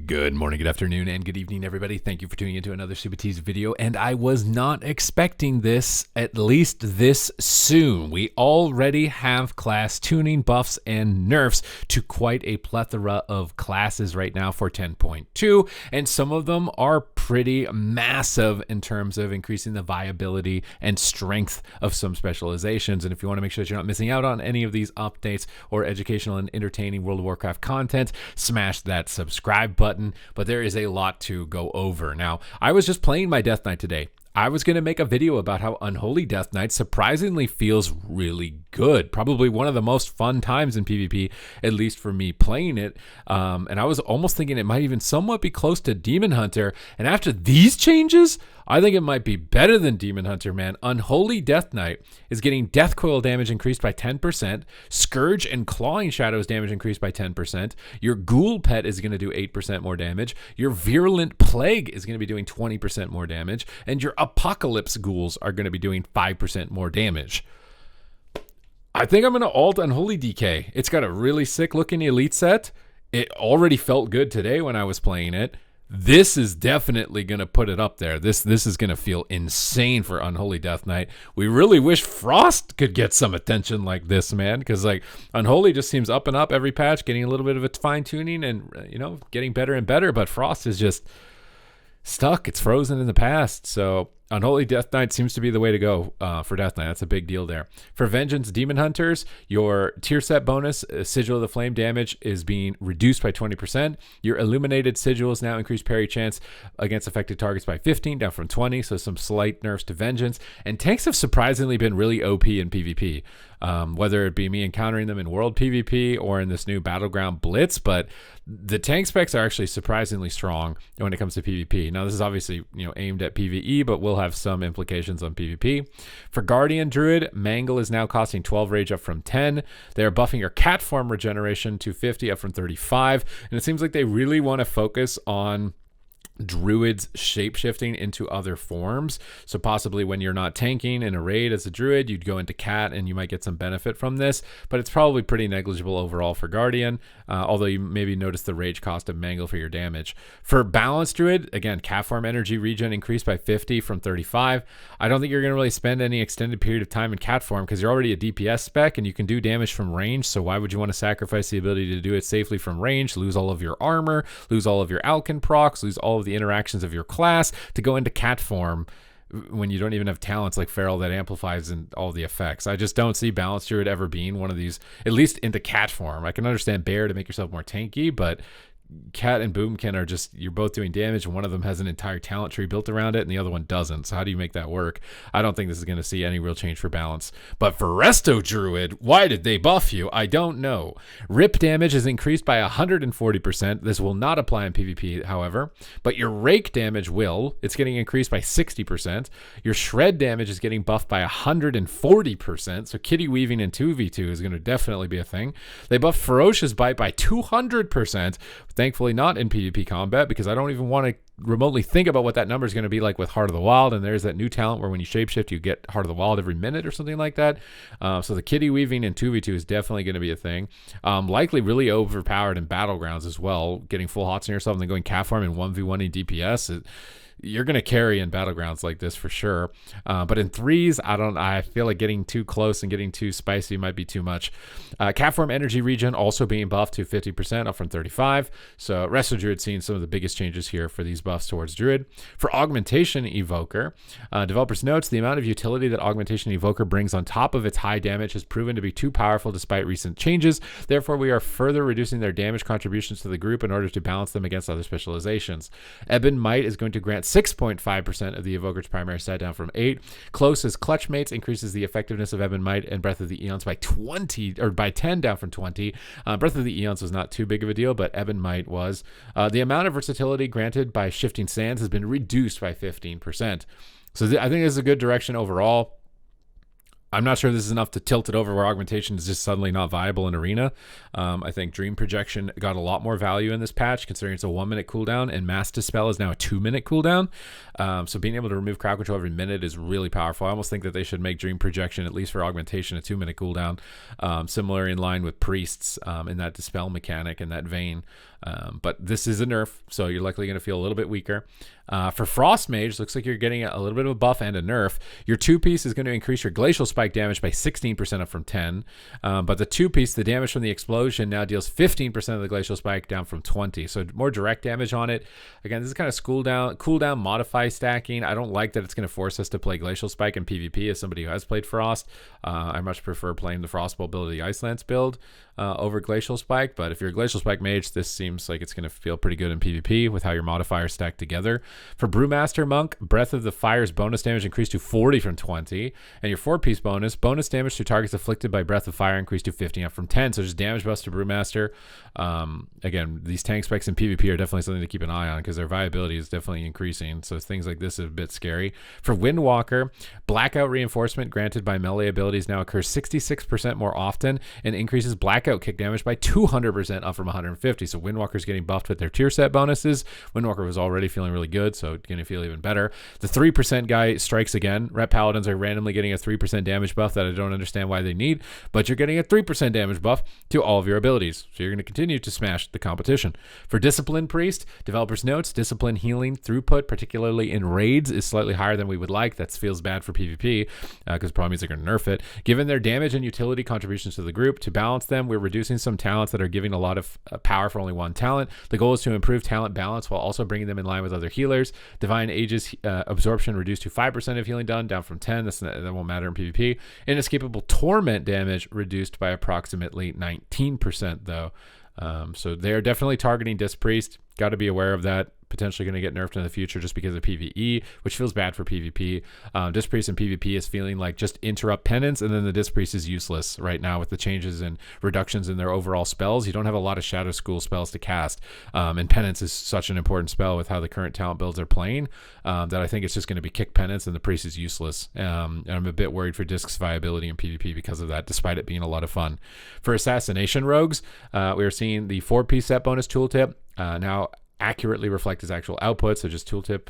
Good morning, good afternoon, and good evening, everybody. Thank you for tuning into another Supatease video, and I was not expecting this, at least this soon. We already have class tuning buffs and nerfs to quite a plethora of classes right now for 10.2, and some of them are pretty massive in terms of increasing the viability and strength of some specializations. And if you want to make sure that you're not missing out on any of these updates or educational and entertaining World of Warcraft content, smash that subscribe button. But there is a lot to go over. Now, I was just playing my Death Knight today. I was going to make a video about how Unholy Death Knight surprisingly feels really good. Probably one of the most fun times in PvP, at least for me playing it. And I was almost thinking it might even somewhat be close to Demon Hunter. And after these changes, I think it might be better than Demon Hunter, man. Unholy Death Knight is getting Death Coil damage increased by 10%. Scourge and Clawing Shadows damage increased by 10%. Your Ghoul Pet is going to do 8% more damage. Your Virulent Plague is going to be doing 20% more damage. And your Apocalypse Ghouls are going to be doing 5% more damage. I think I'm going to alt Unholy DK. It's got a really sick looking elite set. It already felt good today when I was playing it. This is definitely going to put it up there. This is going to feel insane for Unholy Death Knight. We really wish Frost could get some attention like this, man, because like Unholy just seems up and up every patch, getting a little bit of a fine tuning and, getting better and better. But Frost is just stuck. It's frozen in the past. So Unholy Death Knight seems to be the way to go for Death Knight. That's a big deal there. For Vengeance Demon Hunters, your tier set bonus, Sigil of the Flame damage, is being reduced by 20%. Your Illuminated Sigils now increase parry chance against affected targets by 15, down from 20, so some slight nerfs to Vengeance. And tanks have surprisingly been really OP in PvP, whether it be me encountering them in World PvP or in this new Battleground Blitz, but the tank specs are actually surprisingly strong when it comes to PvP. Now, this is obviously aimed at PvE, but will have some implications on PvP. For Guardian Druid, Mangle is now costing 12 rage up from 10. They are buffing your cat form regeneration to 50 up from 35. And it seems like they really want to focus on druids shapeshifting into other forms. So possibly when you're not tanking in a raid as a druid, you'd go into cat and you might get some benefit from this, but it's probably pretty negligible overall for Guardian, although you maybe notice the rage cost of Mangle for your damage. For Balanced Druid, again, cat form energy regen increased by 50 from 35. I don't think you're going to really spend any extended period of time in cat form because you're already a DPS spec and you can do damage from range, so why would you want to sacrifice the ability to do it safely from range, lose all of your armor, lose all of your Alkin procs, lose all of the interactions of your class to go into cat form when you don't even have talents like Feral that amplifies and all the effects. I just don't see Balanced Druid ever being one of these, at least into cat form. I can understand Bear to make yourself more tanky, but Cat and Boomkin are just, you're both doing damage and one of them has an entire talent tree built around it and the other one doesn't. So how do you make that work? I don't think this is going to see any real change for balance. But for Resto Druid, why did they buff you? I don't know. Rip damage is increased by 140%. This will not apply in PvP, however, but your Rake damage will. It's getting increased by 60%. Your Shred damage is getting buffed by 140%. So Kitty Weaving in 2v2 is going to definitely be a thing. They buffed Ferocious Bite by 200%. Thankfully not in PvP combat, because I don't even want to remotely think about what that number is going to be like with Heart of the Wild. And there's that new talent where when you shapeshift, you get Heart of the Wild every minute or something like that. So the Kitty Weaving in 2v2 is definitely going to be a thing. Likely really overpowered in Battlegrounds as well. Getting full hots on yourself and then going cat farm in 1v1 in DPS. You're going to carry in Battlegrounds like this for sure. But in threes, I feel like getting too close and getting too spicy might be too much. Cat form energy regen also being buffed to 50% up from 35. So Resto Druid seeing some of the biggest changes here for these buffs towards Druid. For Augmentation Evoker, developers notes the amount of utility that Augmentation Evoker brings on top of its high damage has proven to be too powerful despite recent changes. Therefore, we are further reducing their damage contributions to the group in order to balance them against other specializations. Ebon Might is going to grant 6.5% of the Evoker's primary stat, down from 8. Close's Clutch Mates increases the effectiveness of Ebon Might and Breath of the Eons by 10, down from 20. Breath of the Eons was not too big of a deal, but Ebon Might was. The amount of versatility granted by Shifting Sands has been reduced by 15%. So I think this is a good direction overall. I'm not sure this is enough to tilt it over where augmentation is just suddenly not viable in arena. I think Dream Projection got a lot more value in this patch, considering it's a 1 minute cooldown, and Mass Dispel is now a 2 minute cooldown. So being able to remove crowd control every minute is really powerful. I almost think that they should make Dream Projection, at least for augmentation, a 2 minute cooldown, similar in line with Priests in that Dispel mechanic in that vein. But this is a nerf, so you're likely going to feel a little bit weaker. For Frost Mage, looks like you're getting a little bit of a buff and a nerf. Your 2-piece is going to increase your Glacial Spike damage by 16% up from 10. But the 2-piece, the damage from the explosion now deals 15% of the Glacial Spike down from 20. So more direct damage on it. Again, this is kind of cooldown modify stacking. I don't like that it's going to force us to play Glacial Spike in PvP as somebody who has played Frost. I much prefer playing the Frostbolt build of the Ice Lance build over Glacial Spike. But if you're a Glacial Spike mage, this seems like it's going to feel pretty good in PvP with how your modifiers stack together. For Brewmaster Monk, Breath of the Fire's bonus damage increased to 40 from 20, and your 4-piece bonus damage to targets afflicted by Breath of Fire increased to 50 up from 10. So just damage buffs to Brewmaster. Again, these tank specs in PvP are definitely something to keep an eye on because their viability is definitely increasing. So things like this are a bit scary. For Windwalker, Blackout Reinforcement granted by melee abilities now occurs 66% more often and increases Blackout kick damage by 200% up from 150. So Windwalker's getting buffed with their tier set bonuses. Windwalker was already feeling really good, so going to feel even better. The 3% guy strikes again. Ret Paladins are randomly getting a 3% damage buff that I don't understand why they need, but you're getting a 3% damage buff to all of your abilities. So you're going to continue to smash the competition. For Discipline Priest, developers notes Discipline healing throughput, particularly in raids, is slightly higher than we would like. That feels bad for PvP because probably means they're going to nerf it. Given their damage and utility contributions to the group, to balance them, we're reducing some talents that are giving a lot of power for only one talent. The goal is to improve talent balance while also bringing them in line with other healers. Divine Age's absorption reduced to 5% of healing done, down from 10. That won't matter in PvP. Inescapable Torment damage reduced by approximately 19% though. So they're definitely targeting Disc Priest. Got to be aware of that. Potentially going to get nerfed in the future just because of PvE, which feels bad for PvP. Disc Priest in PvP is feeling like just interrupt penance, and then the Disc Priest is useless right now with the changes and reductions in their overall spells. You don't have a lot of Shadow School spells to cast, and penance is such an important spell with how the current talent builds are playing that I think it's just going to be kick penance, and the Priest is useless. And I'm a bit worried for Disc's viability in PvP because of that, despite it being a lot of fun. For Assassination Rogues, we are seeing the 4-piece set bonus tooltip now accurately reflect his actual output, so just tooltip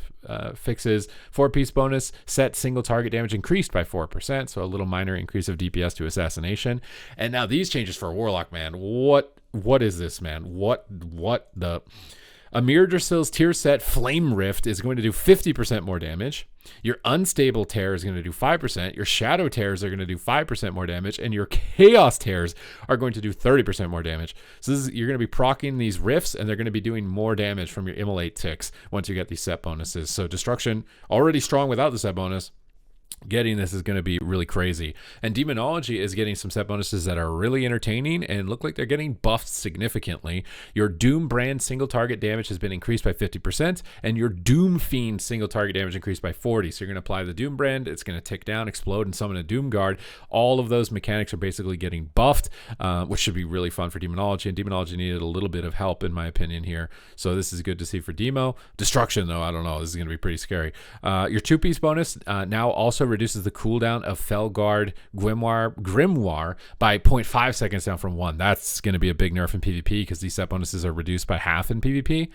fixes. 4-piece bonus, set single target damage increased by 4%, so a little minor increase of DPS to assassination. And now these changes for Warlock, man. What is this, man? What the... Amir Drasil's tier set Flame Rift is going to do 50% more damage. Your Unstable Tear is going to do 5%. Your Shadow Tears are going to do 5% more damage. And your Chaos Tears are going to do 30% more damage. So you're going to be proccing these rifts, and they're going to be doing more damage from your Immolate ticks once you get these set bonuses. So Destruction, already strong without the set bonus. Getting this is going to be really crazy. And Demonology is getting some set bonuses that are really entertaining and look like they're getting buffed significantly. Your Doom Brand single target damage has been increased by 50%, and your Doom Fiend single target damage increased by 40%. So you're going to apply the Doom Brand, it's going to tick down, explode, and summon a Doom Guard. All of those mechanics are basically getting buffed, which should be really fun for Demonology. And Demonology needed a little bit of help, in my opinion, here. So this is good to see for Demo. Destruction, though, I don't know. This is going to be pretty scary. Your 2-piece bonus now also reduces the cooldown of Felguard Grimoire by 0.5 seconds down from 1. That's going to be a big nerf in PvP because these set bonuses are reduced by half in PvP.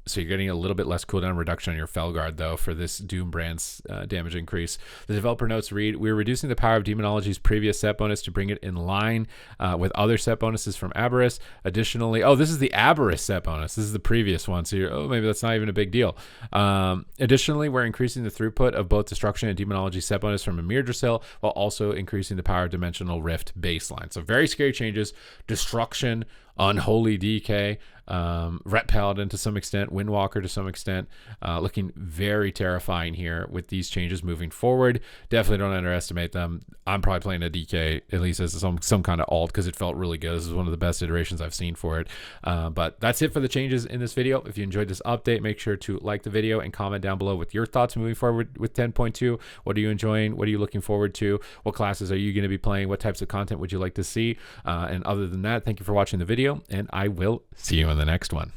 So you're getting a little bit less cooldown reduction on your Felguard, though, for this Doom Brand's damage increase. The developer notes read, we're reducing the power of Demonology's previous set bonus to bring it in line with other set bonuses from Aberrus. Additionally, this is the Aberrus set bonus. This is the previous one, so maybe that's not even a big deal. Additionally, we're increasing the throughput of both Destruction and Demonology set bonus from Amir Drasil, while also increasing the power of Dimensional Rift baseline. So very scary changes. Destruction, Unholy DK, Ret Paladin to some extent, Windwalker to some extent, looking very terrifying here with these changes moving forward. Definitely don't underestimate them. I'm probably playing a DK at least as some kind of alt because it felt really good. This is one of the best iterations I've seen for it. But that's it for the changes in this video. If you enjoyed this update, make sure to like the video and comment down below with your thoughts moving forward with 10.2. What are you enjoying? What are you looking forward to? What classes are you going to be playing? What types of content would you like to see? And other than that, thank you for watching the video, and I will see you in the next one.